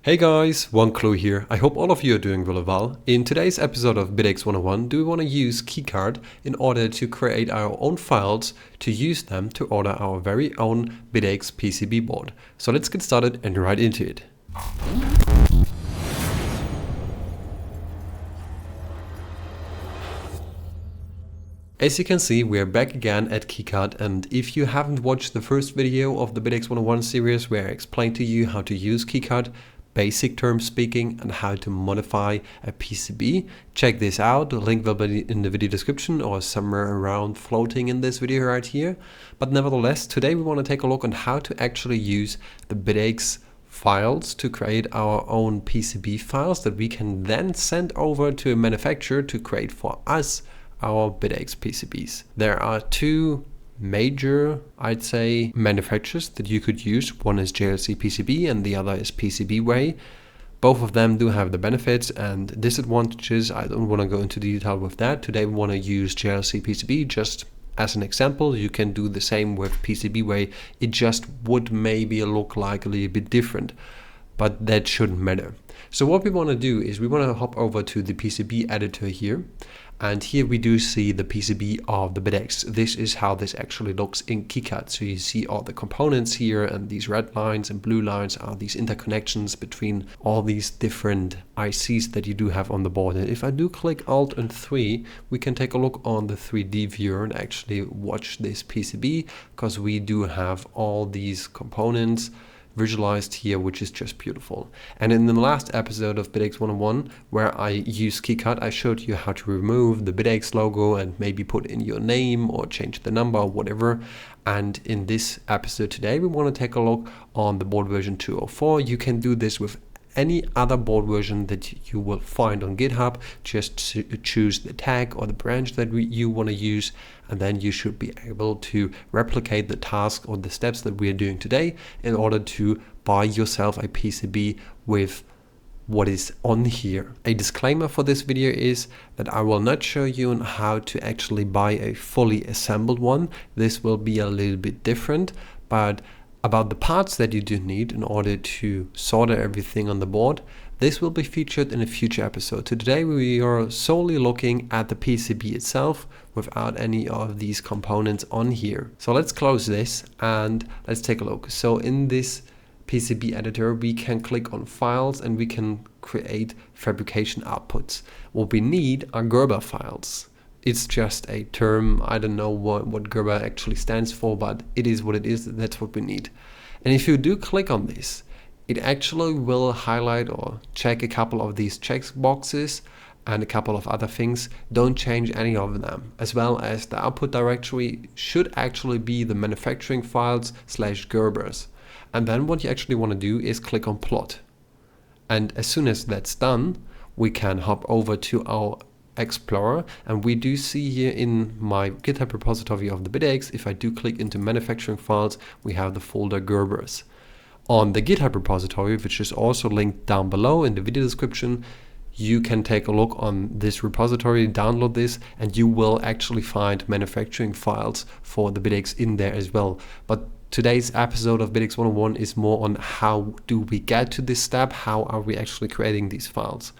Hey guys, WantClue here. I hope all of you are doing really well. In today's episode of Bitaxe 101, do we want to use keycard in order to create our own files to use them to order our very own Bitaxe PCB board. So let's get started and right into it. As you can see, we're back again at keycard, and if you haven't watched the first video of the Bitaxe 101 series where I explained to you how to use keycard, basic terms speaking, and how to modify a PCB, check this out. The link will be in the video description or somewhere around floating in this video right here. But nevertheless, today we want to take a look on how to actually use the Bitaxe files to create our own PCB files that we can then send over to a manufacturer to create for us our Bitaxe PCBs. There are two major, I'd say, manufacturers that you could use. One is JLC PCB and the other is PCBWay. Both of them do have the benefits and disadvantages. I don't want to go into detail with that. Today we want to use JLC PCB just as an example. You can do the same with PCBWay. It just would maybe look like a little bit different, but that shouldn't matter. So what we want to do is we want to hop over to the PCB editor here. And here we do see the PCB of the Bitaxe. This is how this actually looks in keycard. So you see all the components here, and these red lines and blue lines are these interconnections between all these different ICs that you do have on the board. And if I do click Alt and 3, we can take a look on the 3D viewer and actually watch this PCB, because we do have all these components visualized here, which is just beautiful. And in the last episode of Bitaxe 101, where I used keycard, I showed you how to remove the Bitaxe logo and maybe put in your name or change the number or whatever. And in this episode today, we want to take a look on the board version 204. You can do this with any other board version that you will find on GitHub. Just choose the tag or the branch that you want to use, and then you should be able to replicate the task or the steps that we are doing today in order to buy yourself a PCB with what is on here. A disclaimer for this video is that I will not show you on how to actually buy a fully assembled one. This will be a little bit different, but about the parts that you do need in order to solder everything on the board, this will be featured in a future episode. So today we are solely looking at the PCB itself without any of these components on here. So let's close this and let's take a look. So in this PCB editor, we can click on files and we can create fabrication outputs. What we need are Gerber files. It's just a term. I don't know what Gerber actually stands for, but it is what it is. That's what we need. And if you do click on this, it actually will highlight or check a couple of these check boxes and a couple of other things. Don't change any of them. As well as the output directory should actually be the manufacturing files / Gerbers. And then what you actually want to do is click on plot. And as soon as that's done, we can hop over to our Explorer, and we do see here in my GitHub repository of the Bitaxe, if I do click into manufacturing files, we have the folder Gerbers. On the GitHub repository, which is also linked down below in the video description, you can take a look on this repository, download this, and you will actually find manufacturing files for the Bitaxe in there as well. But today's episode of Bitaxe 101 is more on how do we get to this step, how are we actually creating these files.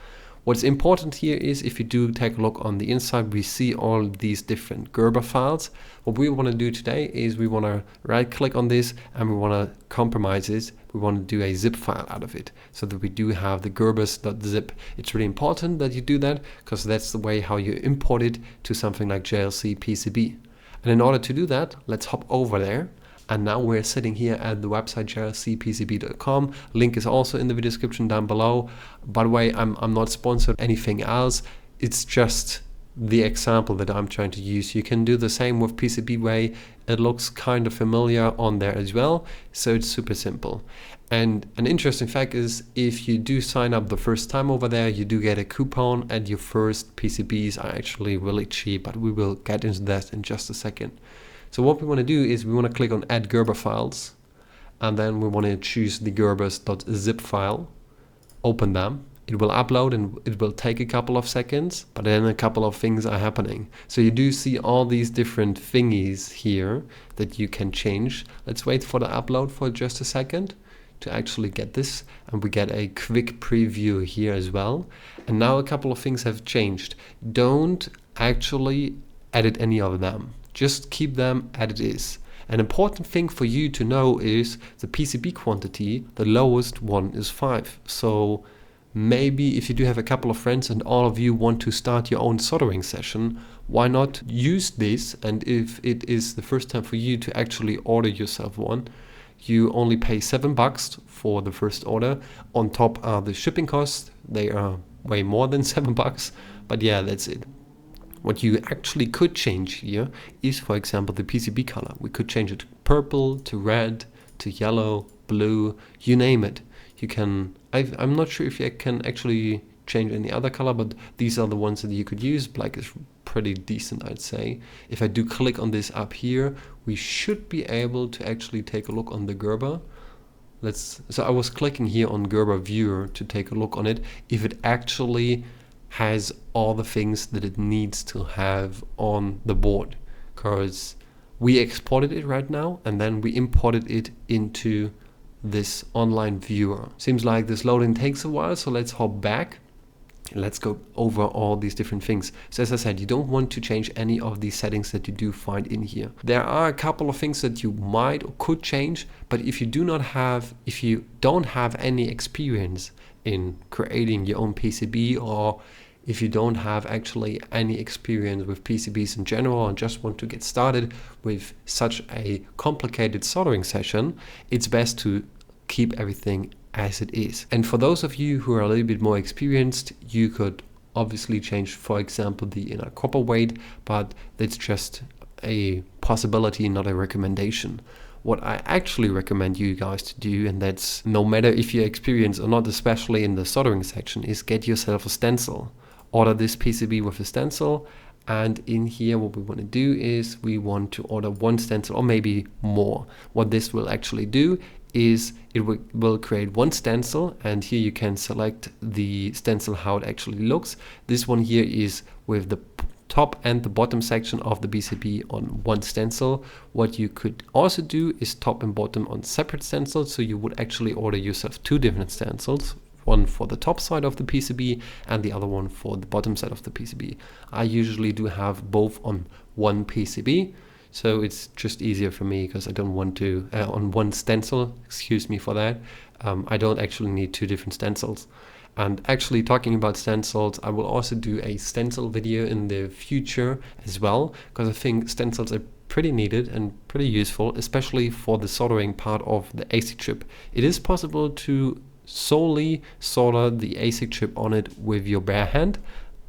What's important here is if you do take a look on the inside, we see all these different Gerber files. What we want to do today is we want to right click on this and we want to compromise it. We want to do a zip file out of it so that we do have the gerbers.zip. It's really important that you do that because that's the way how you import it to something like JLC PCB. And in order to do that, let's hop over there. And now we're sitting here at the website jlcpcb.com. Link is also in the video description down below. By the way, I'm not sponsored anything else. It's just the example that I'm trying to use. You can do the same with PCBWay. It looks kind of familiar on there as well. So it's super simple. And an interesting fact is if you do sign up the first time over there, you do get a coupon and your first PCBs are actually really cheap, but we will get into that in just a second. So what we want to do is we want to click on add Gerber files, and then we want to choose the gerbers.zip file, open them. It will upload and it will take a couple of seconds, but then a couple of things are happening. So you do see all these different thingies here that you can change. Let's wait for the upload for just a second. to actually get this, and we get a quick preview here as well. And now a couple of things have changed. Don't actually edit any of them, just keep them as it is. An important thing for you to know is the PCB quantity, the lowest one is 5. So maybe if you do have a couple of friends and all of you want to start your own soldering session, why not use this? And if it is the first time for you to actually order yourself one, you only pay $7 for the first order. On top are the shipping costs. They are way more than $7, but yeah, that's it. What you actually could change here is, for example, the PCB color. We could change it to purple, to red, to yellow, blue, you name it. You can, I'm not sure if you can actually change any other color, but these are the ones that you could use. Black is pretty decent, I'd say. If I do click on this up here, we should be able to actually take a look on the Gerber. So I was clicking here on Gerber Viewer to take a look on it, if it actually has all the things that it needs to have on the board, because we exported it right now and then we imported it into this online viewer. Seems like this loading takes a while, so let's hop back and let's go over all these different things. So as I said, you don't want to change any of these settings that you do find in here. There are a couple of things that you might or could change, but if you don't have any experience in creating your own PCB, or if you don't have actually any experience with PCBs in general and just want to get started with such a complicated soldering session, it's best to keep everything as it is. And for those of you who are a little bit more experienced, you could obviously change, for example, the inner copper weight, but that's just a possibility, not a recommendation. What I actually recommend you guys to do, and that's no matter if you're experienced or not, especially in the soldering section, is get yourself a stencil. Order this PCB with a stencil, and in here what we want to do is we want to order one stencil or maybe more. What this will actually do is it will create one stencil, and here you can select the stencil how it actually looks. This one here is with the top and the bottom section of the PCB on one stencil. What you could also do is top and bottom on separate stencils, so you would actually order yourself two different stencils, one for the top side of the PCB and the other one for the bottom side of the PCB. I usually do have both on one PCB, so it's just easier for me because I don't want to, on one stencil, excuse me for that, I don't actually need two different stencils. And actually talking about stencils, I will also do a stencil video in the future as well, because I think stencils are pretty needed and pretty useful, especially for the soldering part of the ASIC chip. It is possible to solely solder the ASIC chip on it with your bare hand.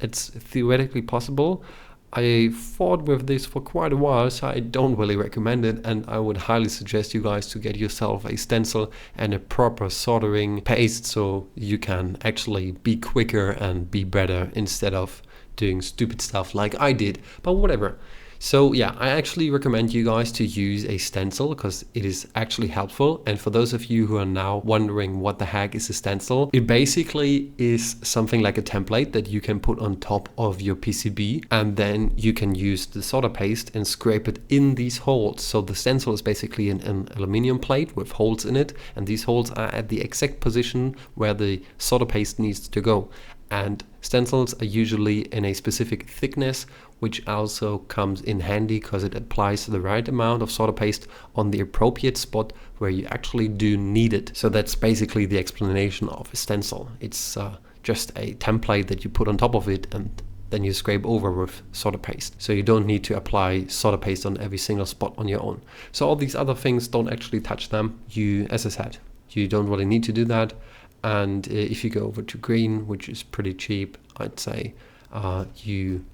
It's theoretically possible. I fought with this for quite a while, so I don't really recommend it, and I would highly suggest you guys to get yourself a stencil and a proper soldering paste so you can actually be quicker and be better instead of doing stupid stuff like I did, but whatever. So yeah, I actually recommend you guys to use a stencil because it is actually helpful. And for those of you who are now wondering what the heck is a stencil, it basically is something like a template that you can put on top of your PCB, and then you can use the solder paste and scrape it in these holes. So the stencil is basically an aluminum plate with holes in it, and these holes are at the exact position where the solder paste needs to go. And stencils are usually in a specific thickness, which also comes in handy because it applies the right amount of solder paste on the appropriate spot where you actually do need it. So that's basically the explanation of a stencil. It's just a template that you put on top of it and then you scrape over with solder paste. So you don't need to apply solder paste on every single spot on your own. So all these other things, don't actually touch them. As I said, you don't really need to do that. And if you go over to green, which is pretty cheap, I'd say you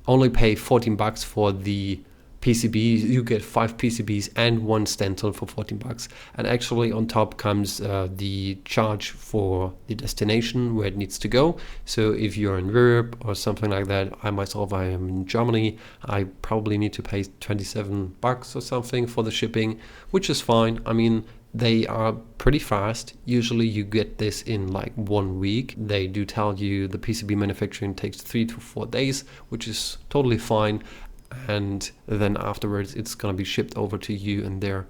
only pay $14 for the PCB. You get 5 PCBs and one stencil for $14. And actually on top comes the charge for the destination where it needs to go. So if you're in Europe or something like that, I am in Germany, I probably need to pay $27 or something for the shipping, which is fine. I mean, they are pretty fast. Usually you get this in like 1 week. They do tell you the PCB manufacturing takes 3 to 4 days, which is totally fine. And then afterwards it's gonna be shipped over to you in their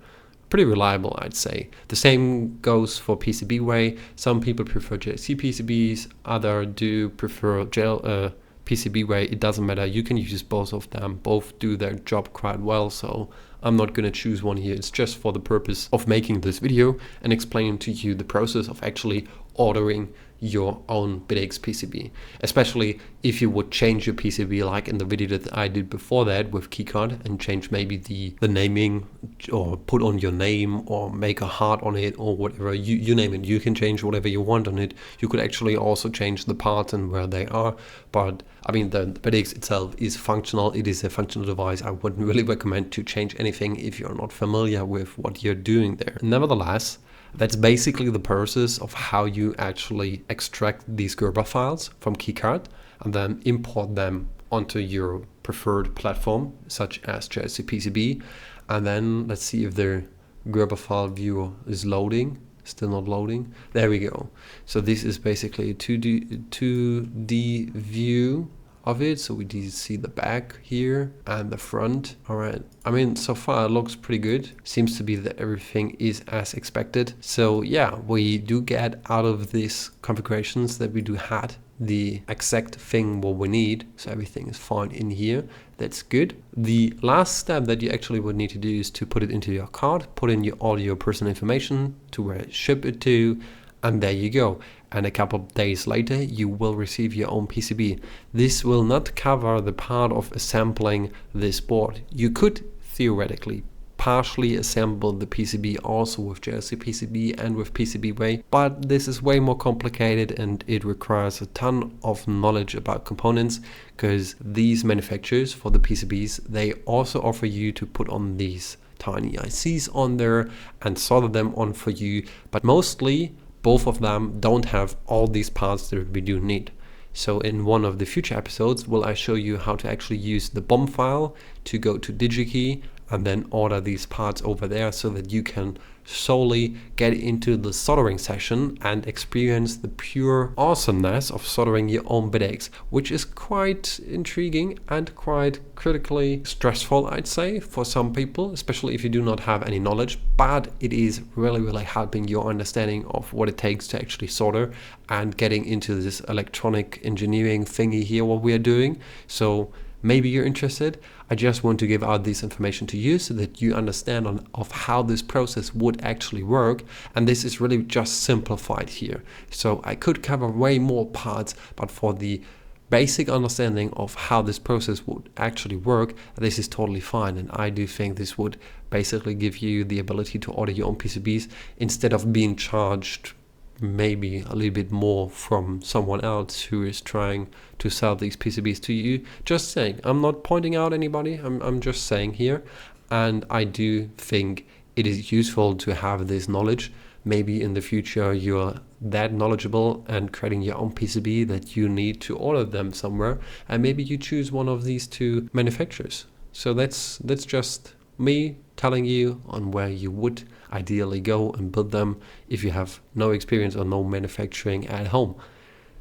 pretty reliable, I'd say. The same goes for PCB-way. Some people prefer JLC PCBs, others do prefer gel PCB-way. It doesn't matter, you can use both of them. Both do their job quite well, so I'm not going to choose one here. It's just for the purpose of making this video and explaining to you the process of actually ordering your own Bitaxe PCB, especially if you would change your PCB like in the video that I did before that with KeyCard, and change maybe the naming, or put on your name, or make a heart on it, or whatever, you name it. You can change whatever you want on it. You could actually also change the parts and where they are, but I mean the Bitaxe itself is functional. It is a functional device. I wouldn't really recommend to change anything if you're not familiar with what you're doing there. Nevertheless, that's basically the process of how you actually extract these Gerber files from KeyCard and then import them onto your preferred platform, such as JLC PCB. And then let's see if the Gerber file viewer is loading. Still not loading. There we go. So this is basically a 2D view of it. So we see the back here and the front. All right, I mean, so far it looks pretty good. Seems to be that everything is as expected. So yeah, we do get out of these configurations that we do had the exact thing what we need. So everything is fine in here. That's good. The last step that you actually would need to do is to put it into your card, put in all your personal information, to where it ship it to, and there you go. And a couple of days later you will receive your own PCB. This will not cover the part of assembling this board. You could theoretically partially assemble the PCB also with JLC PCB and with PCB-way, but this is way more complicated and it requires a ton of knowledge about components, because these manufacturers for the PCBs, they also offer you to put on these tiny ICs on there and solder them on for you, but mostly both of them don't have all these parts that we do need. So in one of the future episodes will I show you how to actually use the BOM file to go to DigiKey and then order these parts over there, so that you can solely get into the soldering session and experience the pure awesomeness of soldering your own Bitaxe, which is quite intriguing and quite critically stressful, I'd say, for some people, especially if you do not have any knowledge, but it is really helping your understanding of what it takes to actually solder and getting into this electronic engineering thingy here, what we are doing. So maybe you're interested. I just want to give out this information to you so that you understand of how this process would actually work. And this is really just simplified here. So I could cover way more parts, but for the basic understanding of how this process would actually work, this is totally fine. And I do think this would basically give you the ability to order your own PCBs instead of being charged maybe a little bit more from someone else who is trying to sell these PCBs to you. Just saying, I'm not pointing out anybody, I'm just saying here. And I do think it is useful to have this knowledge. Maybe in the future you're that knowledgeable and creating your own PCB that you need to order them somewhere, and maybe you choose one of these two manufacturers. So that's just me telling you on where you would ideally go and build them if you have no experience or no manufacturing at home.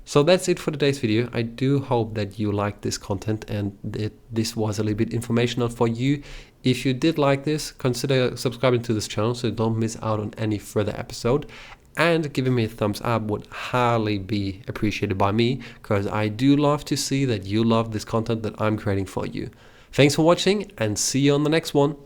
So that's it for today's video. I do hope that you liked this content and that this was a little bit informational for you. If you did like this, consider subscribing to this channel so you don't miss out on any further episode. And giving me a thumbs up would highly be appreciated by me, because I do love to see that you love this content that I'm creating for you. Thanks for watching and see you on the next one.